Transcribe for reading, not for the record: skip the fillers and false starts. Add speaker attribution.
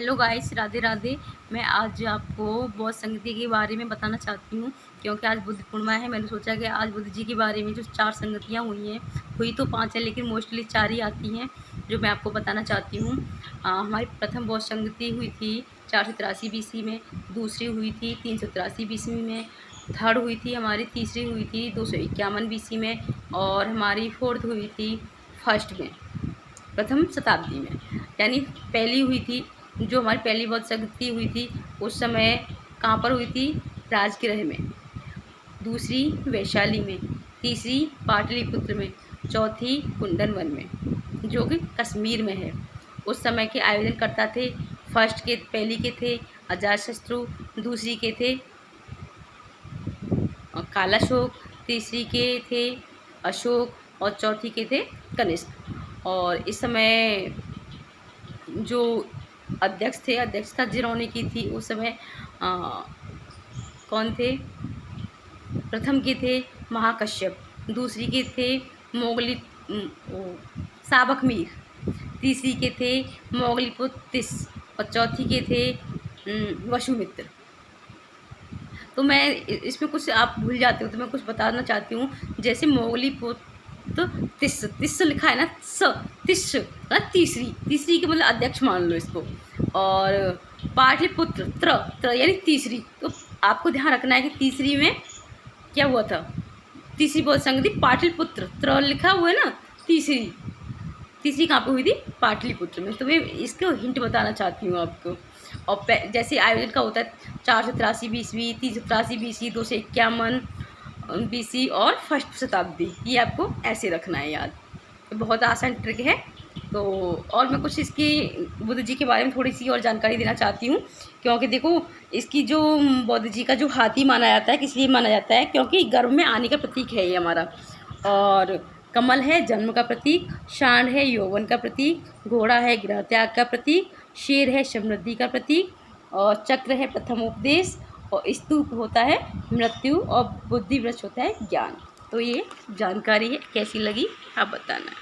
Speaker 1: Hello guys, Radhe Radhe. मैं आज आपको बौद्ध संगति के बारे में बताना चाहती हूँ, क्योंकि आज बुद्ध पूर्णिमा है। मैंने सोचा कि आज बुद्ध जी के बारे में जो 4 संगतियाँ हुई तो 5 हैं, लेकिन मोस्टली 4 ही आती हैं जो मैं आपको बताना चाहती हूँ। हमारी प्रथम बौद्ध संगति हुई थी 483 BC में, दूसरी हुई थी 383 BC में, थर्ड हुई थी हमारी, तीसरी हुई थी 251 BC में, और हमारी फोर्थ हुई थी फर्स्ट में, प्रथम शताब्दी में। यानी पहली हुई थी, जो हमारी पहली बौद्ध संगति हुई थी उस समय कहाँ पर हुई थी? राजगृह में। दूसरी वैशाली में, तीसरी पाटलिपुत्र में, चौथी कुंदन में जो कि कश्मीर में है। उस समय के आयोजन करता थे, पहली के थे अजातशत्रु, दूसरी के थे कालाशोक, तीसरी के थे अशोक और चौथी के थे कनिष्क। और इस समय जो अध्यक्षता जिन्होंने की थी उस समय कौन थे? प्रथम के थे महाकश्यप, दूसरी के थे साबक मीर, तीसरी के थे मोगलीपुत्र तिस और चौथी के थे वसुमित्र। तो मैं इसमें कुछ आप भूल जाते हो तो मैं कुछ बताना चाहती हूँ। जैसे मोगलीपुत्र तिस लिखा है ना, तिस तीसरी के मतलब अध्यक्ष मान लो इसको। और पाटलिपुत्र त्र यानी तीसरी। तो आपको ध्यान रखना है कि तीसरी में क्या हुआ था? तीसरी बौद्ध संगति पाटलिपुत्र, त्र लिखा हुआ है ना, तीसरी कहाँ पे हुई थी? पाटलिपुत्र में। तो मैं इसको हिंट बताना चाहती हूँ आपको। और जैसे आयोजन का होता है 483 BC, 383 BC, 251 BC और फर्स्ट शताब्दी। ये आपको ऐसे रखना है याद। तो बहुत आसान ट्रिक है। तो और मैं कुछ इसकी बुद्ध जी के बारे में थोड़ी सी और जानकारी देना चाहती हूँ, क्योंकि देखो इसकी जो बुद्ध जी का जो हाथी माना जाता है, किस लिए माना जाता है? क्योंकि गर्भ में आने का प्रतीक है ये हमारा। और कमल है जन्म का प्रतीक, सांड है यौवन का प्रतीक, घोड़ा है गृह त्याग का प्रतीक, शेर है समृद्धि का प्रतीक, और चक्र है प्रथम उपदेश, और स्तूप होता है मृत्यु, और बुद्धि वृक्ष होता है ज्ञान। तो ये जानकारी है, कैसी लगी आप बताना।